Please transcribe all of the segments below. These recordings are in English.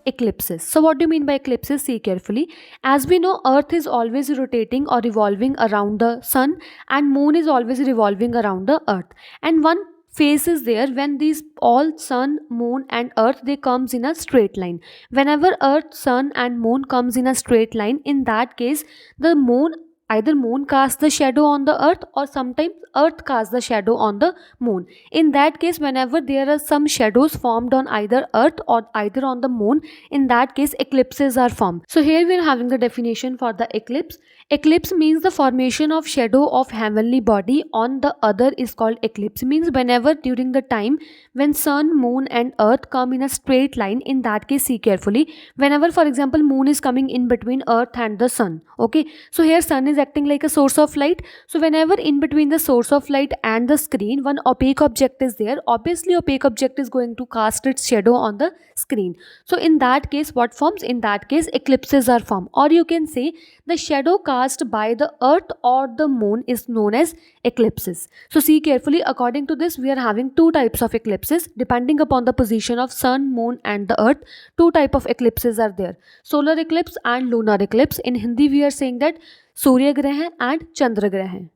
eclipses. So what do you mean by eclipses? See carefully. As we know, Earth is always rotating or revolving around the sun, and moon is always revolving around the earth. And one phase is there when these all sun, moon and earth, they comes in a straight line. Whenever earth, sun and moon comes in a straight line, in that case the moon, either moon casts the shadow on the earth or sometimes earth casts the shadow on the moon. In that case, whenever there are some shadows formed on either earth or either on the moon, in that case eclipses are formed. So here we are having the definition for the eclipse. Eclipse means the formation of shadow of heavenly body on the other is called eclipse. Means whenever during the time when sun, moon and earth come in a straight line, in that case see carefully, whenever for example moon is coming in between earth and the sun, okay, so here sun is acting like a source of light. So whenever in between the source of light and the screen one opaque object is there, obviously opaque object is going to cast its shadow on the screen. So in that case what forms? In that case eclipses are formed, or you can say the shadow cast by the earth or the moon is known as eclipses. So see carefully, according to this we are having two types of eclipses depending upon the position of sun, moon and the earth. Two type of eclipses are there, solar eclipse and lunar eclipse. In Hindi we are saying that Surya Grahan and Chandra Grahan.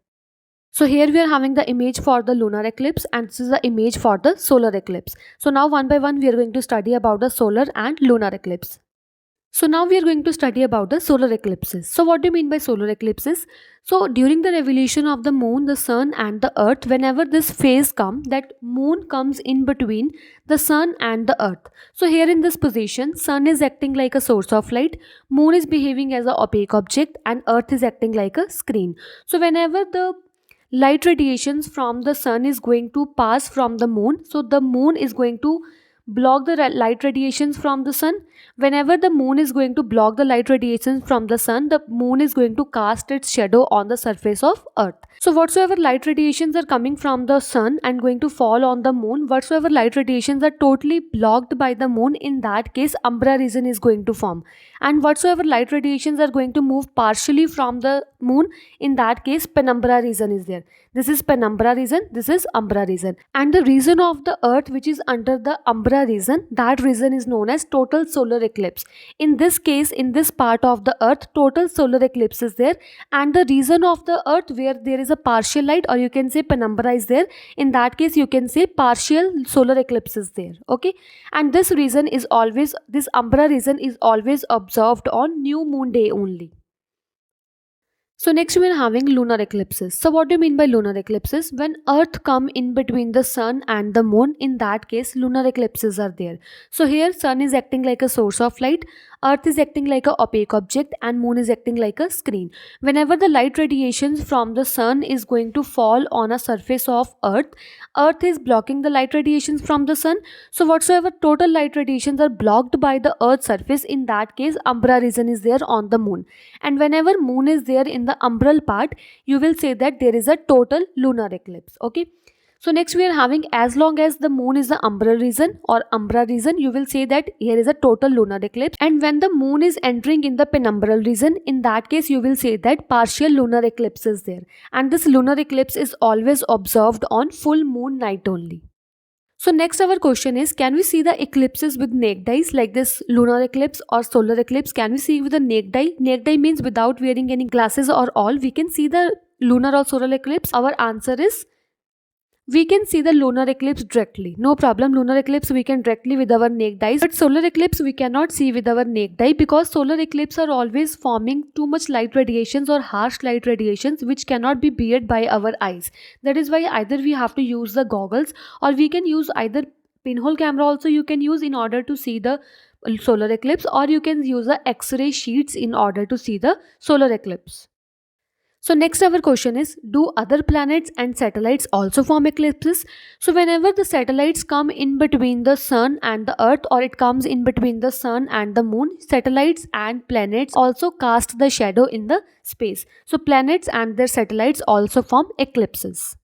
So here we are having the image for the lunar eclipse and this is the image for the solar eclipse. So now one by one we are going to study about the solar and lunar eclipse. So now we are going to study about the solar eclipses. So what do you mean by solar eclipses? So during the revolution of the moon, the sun and the earth, whenever this phase comes, that moon comes in between the sun and the earth. So here in this position, sun is acting like a source of light, moon is behaving as an opaque object and earth is acting like a screen. So whenever the light radiations from the sun is going to pass from the moon, so the moon is going to block the light radiations from the sun. Whenever the moon is going to block the light radiations from the sun, the moon is going to cast its shadow on the surface of earth. So whatsoever light radiations are coming from the sun and going to fall on the moon, whatsoever light radiations are totally blocked by the moon, in that case umbra region is going to form. And whatsoever light radiations are going to move partially from the moon, in that case penumbra region is there. This is penumbra region, this is umbra region. And the region of the earth which is under the umbra region, that region is known as total solar eclipse. In this case, in this part of the earth, total solar eclipse is there, and the region of the earth where there is a partial light, or you can say penumbra is there, in that case you can say partial solar eclipse is there, okay. And this region is always, this umbra region is always observed on new moon day only. So next we are having lunar eclipses. So what do you mean by lunar eclipses? When earth come in between the sun and the moon, in that case lunar eclipses are there. So here sun is acting like a source of light, earth is acting like a opaque object and moon is acting like a screen. Whenever the light radiations from the sun is going to fall on a surface of earth, earth is blocking the light radiations from the sun. So whatsoever total light radiations are blocked by the earth's surface, in that case umbra region is there on the moon. And whenever moon is there in the umbral part, you will say that there is a total lunar eclipse, okay. So next we are having, as long as the moon is the umbral region or umbra region, you will say that here is a total lunar eclipse. And when the moon is entering in the penumbral region, in that case you will say that partial lunar eclipse is there. And this lunar eclipse is always observed on full moon night only. So next our question is, can we see the eclipses with naked eyes like this lunar eclipse or solar eclipse? Can we see with a naked eye? Naked eye means without wearing any glasses or all, we can see the lunar or solar eclipse. Our answer is, we can see the lunar eclipse directly. No problem, lunar eclipse we can directly with our naked eyes. But solar eclipse we cannot see with our naked eye, because solar eclipse are always forming too much light radiations or harsh light radiations which cannot be beared by our eyes. That is why either we have to use the goggles, or we can use either pinhole camera also you can use in order to see the solar eclipse, or you can use the X-ray sheets in order to see the solar eclipse. So next our question is, do other planets and satellites also form eclipses? So whenever the satellites come in between the sun and the earth, or it comes in between the sun and the moon, satellites and planets also cast the shadow in the space. So planets and their satellites also form eclipses.